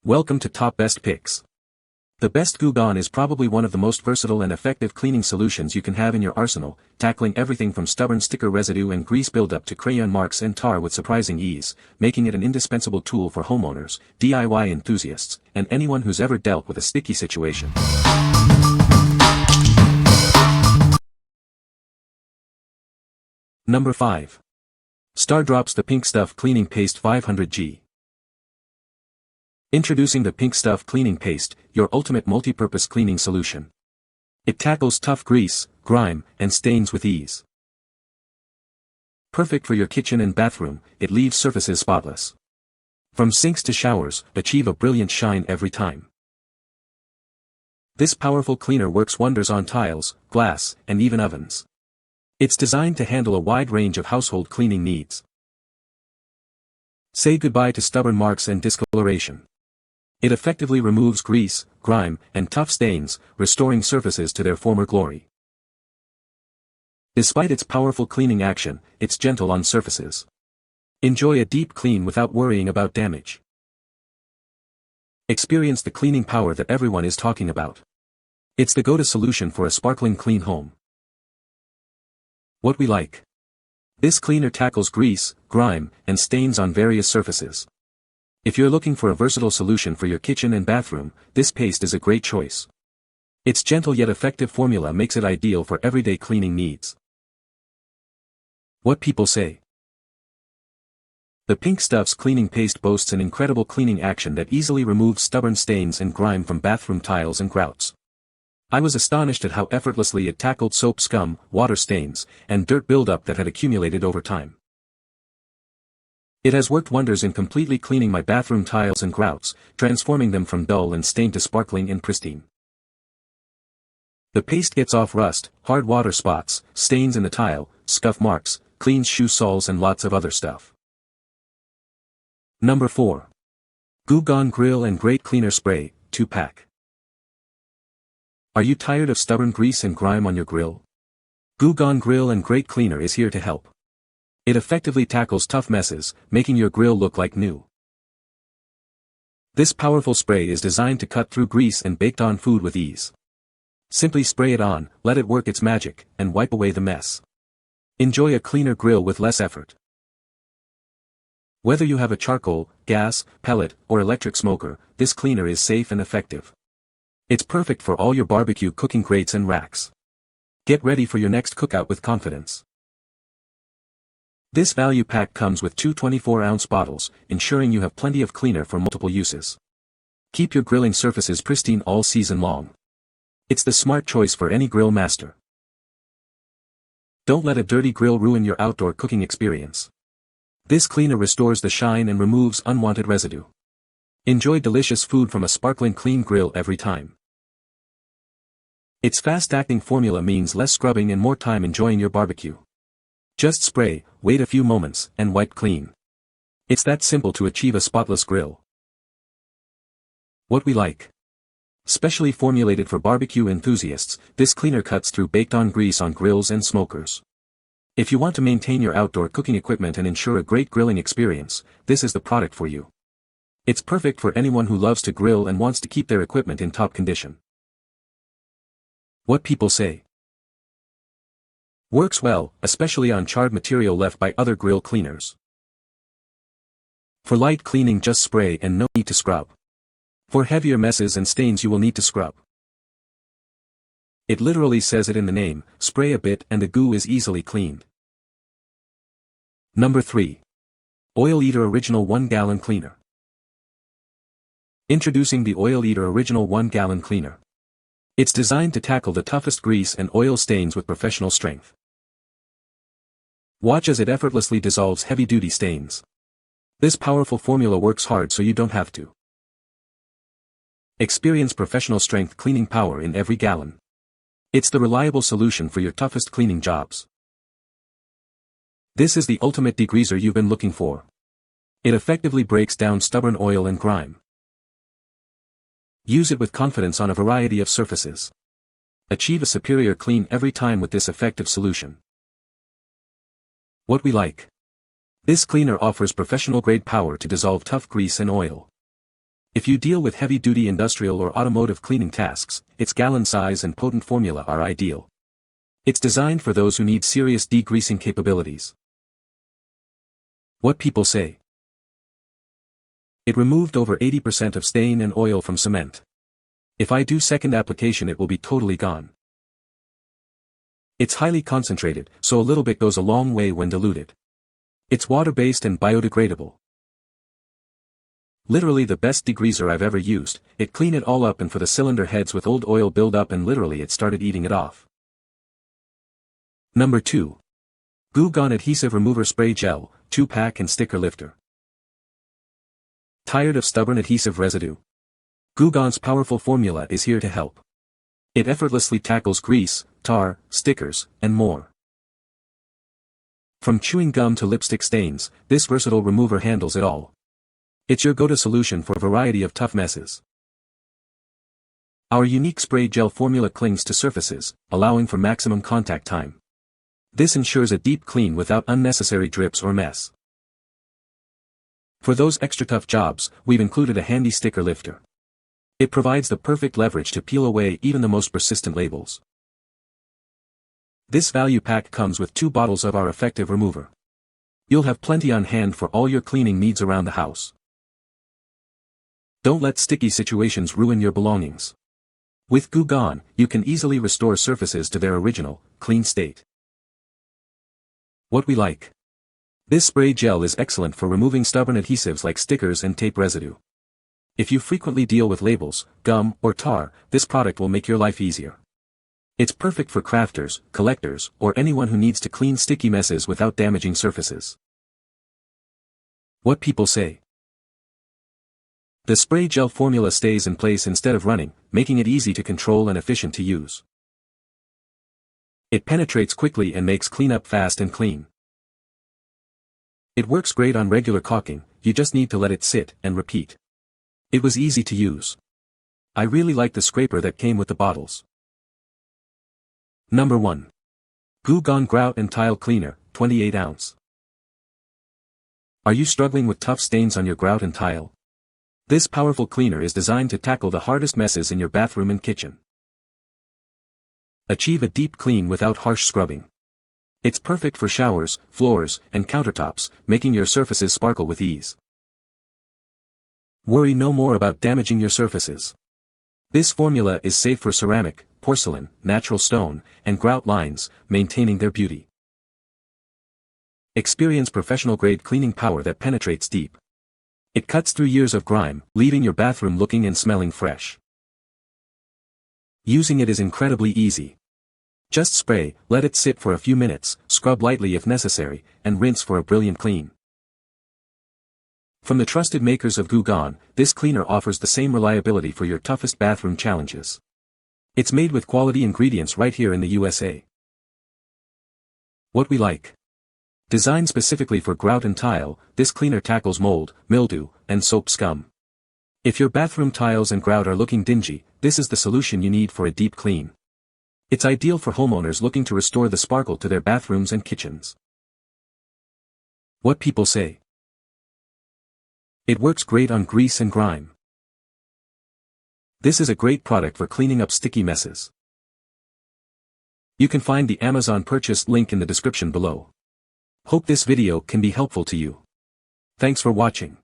Welcome to Top Best Picks. The best Goo Gone is probably one of the most versatile and effective cleaning solutions you can have in your arsenal, tackling everything from stubborn sticker residue and grease buildup to crayon marks and tar with surprising ease, making it an indispensable tool for homeowners, DIY enthusiasts, and anyone who's ever dealt with a sticky situation. Number 5. Stardrops The Pink Stuff Cleaning Paste 500G. Introducing the Pink Stuff Cleaning Paste, your ultimate multi-purpose cleaning solution. It tackles tough grease, grime, and stains with ease. Perfect for your kitchen and bathroom, it leaves surfaces spotless. From sinks to showers, achieve a brilliant shine every time. This powerful cleaner works wonders on tiles, glass, and even ovens. It's designed to handle a wide range of household cleaning needs. Say goodbye to stubborn marks and discoloration. It effectively removes grease, grime, and tough stains, restoring surfaces to their former glory. Despite its powerful cleaning action, it's gentle on surfaces. Enjoy a deep clean without worrying about damage. Experience the cleaning power that everyone is talking about. It's the go-to solution for a sparkling clean home. What we like. This cleaner tackles grease, grime, and stains on various surfaces. If you're looking for a versatile solution for your kitchen and bathroom, this paste is a great choice. Its gentle yet effective formula makes it ideal for everyday cleaning needs. What people say. The Pink Stuff's cleaning paste boasts an incredible cleaning action that easily removes stubborn stains and grime from bathroom tiles and grouts. I was astonished at how effortlessly it tackled soap scum, water stains, and dirt buildup that had accumulated over time. It has worked wonders in completely cleaning my bathroom tiles and grouts, transforming them from dull and stained to sparkling and pristine. The paste gets off rust, hard water spots, stains in the tile, scuff marks, cleans shoe soles and lots of other stuff. Number 4. Goo Gone Grill and Grate Cleaner Spray, 2-pack. Are you tired of stubborn grease and grime on your grill? Goo Gone Grill and Grate Cleaner is here to help. It effectively tackles tough messes, making your grill look like new. This powerful spray is designed to cut through grease and baked-on food with ease. Simply spray it on, let it work its magic, and wipe away the mess. Enjoy a cleaner grill with less effort. Whether you have a charcoal, gas, pellet, or electric smoker, this cleaner is safe and effective. It's perfect for all your barbecue cooking grates and racks. Get ready for your next cookout with confidence. This value pack comes with two 24-ounce bottles, ensuring you have plenty of cleaner for multiple uses. Keep your grilling surfaces pristine all season long. It's the smart choice for any grill master. Don't let a dirty grill ruin your outdoor cooking experience. This cleaner restores the shine and removes unwanted residue. Enjoy delicious food from a sparkling clean grill every time. Its fast-acting formula means less scrubbing and more time enjoying your barbecue. Just spray, wait a few moments, and wipe clean. It's that simple to achieve a spotless grill. What we like. Specially formulated for barbecue enthusiasts, this cleaner cuts through baked-on grease on grills and smokers. If you want to maintain your outdoor cooking equipment and ensure a great grilling experience, this is the product for you. It's perfect for anyone who loves to grill and wants to keep their equipment in top condition. What people say. Works well, especially on charred material left by other grill cleaners. For light cleaning, just spray and no need to scrub. For heavier messes and stains, you will need to scrub. It literally says it in the name, spray a bit and the goo is easily cleaned. Number 3. Oil Eater Original 1-Gallon Cleaner. Introducing the Oil Eater Original 1-Gallon Cleaner. It's designed to tackle the toughest grease and oil stains with professional strength. Watch as it effortlessly dissolves heavy-duty stains. This powerful formula works hard so you don't have to. Experience professional strength cleaning power in every gallon. It's the reliable solution for your toughest cleaning jobs. This is the ultimate degreaser you've been looking for. It effectively breaks down stubborn oil and grime. Use it with confidence on a variety of surfaces. Achieve a superior clean every time with this effective solution. What we like. This cleaner offers professional-grade power to dissolve tough grease and oil. If you deal with heavy-duty industrial or automotive cleaning tasks, its gallon size and potent formula are ideal. It's designed for those who need serious degreasing capabilities. What people say. It removed over 80% of stain and oil from cement. If I do second application it will be totally gone. It's highly concentrated, so a little bit goes a long way when diluted. It's water-based and biodegradable. Literally the best degreaser I've ever used. It cleaned it all up, and for the cylinder heads with old oil buildup, and literally it started eating it off. Number 2. Goo Gone Adhesive Remover Spray Gel, 2-pack and sticker lifter. Tired of stubborn adhesive residue? Goo Gone's powerful formula is here to help. It effortlessly tackles grease, tar, stickers, and more. From chewing gum to lipstick stains, this versatile remover handles it all. It's your go-to solution for a variety of tough messes. Our unique spray gel formula clings to surfaces, allowing for maximum contact time. This ensures a deep clean without unnecessary drips or mess. For those extra tough jobs, we've included a handy sticker lifter. It provides the perfect leverage to peel away even the most persistent labels. This value pack comes with 2 bottles of our effective remover. You'll have plenty on hand for all your cleaning needs around the house. Don't let sticky situations ruin your belongings. With Goo Gone, you can easily restore surfaces to their original, clean state. What we like. This spray gel is excellent for removing stubborn adhesives like stickers and tape residue. If you frequently deal with labels, gum, or tar, this product will make your life easier. It's perfect for crafters, collectors, or anyone who needs to clean sticky messes without damaging surfaces. What people say. The spray gel formula stays in place instead of running, making it easy to control and efficient to use. It penetrates quickly and makes cleanup fast and clean. It works great on regular caulking, you just need to let it sit and repeat. It was easy to use. I really like the scraper that came with the bottles. Number 1. Goo Gone Grout and Tile Cleaner, 28 ounce. Are you struggling with tough stains on your grout and tile? This powerful cleaner is designed to tackle the hardest messes in your bathroom and kitchen. Achieve a deep clean without harsh scrubbing. It's perfect for showers, floors, and countertops, making your surfaces sparkle with ease. Worry no more about damaging your surfaces. This formula is safe for ceramic, porcelain, natural stone, and grout lines, maintaining their beauty. Experience professional-grade cleaning power that penetrates deep. It cuts through years of grime, leaving your bathroom looking and smelling fresh. Using it is incredibly easy. Just spray, let it sit for a few minutes, scrub lightly if necessary, and rinse for a brilliant clean. From the trusted makers of Goo Gone, this cleaner offers the same reliability for your toughest bathroom challenges. It's made with quality ingredients right here in the USA. What we like. Designed specifically for grout and tile, this cleaner tackles mold, mildew, and soap scum. If your bathroom tiles and grout are looking dingy, this is the solution you need for a deep clean. It's ideal for homeowners looking to restore the sparkle to their bathrooms and kitchens. What people say. It works great on grease and grime. This is a great product for cleaning up sticky messes. You can find the Amazon purchase link in the description below. Hope this video can be helpful to you. Thanks for watching.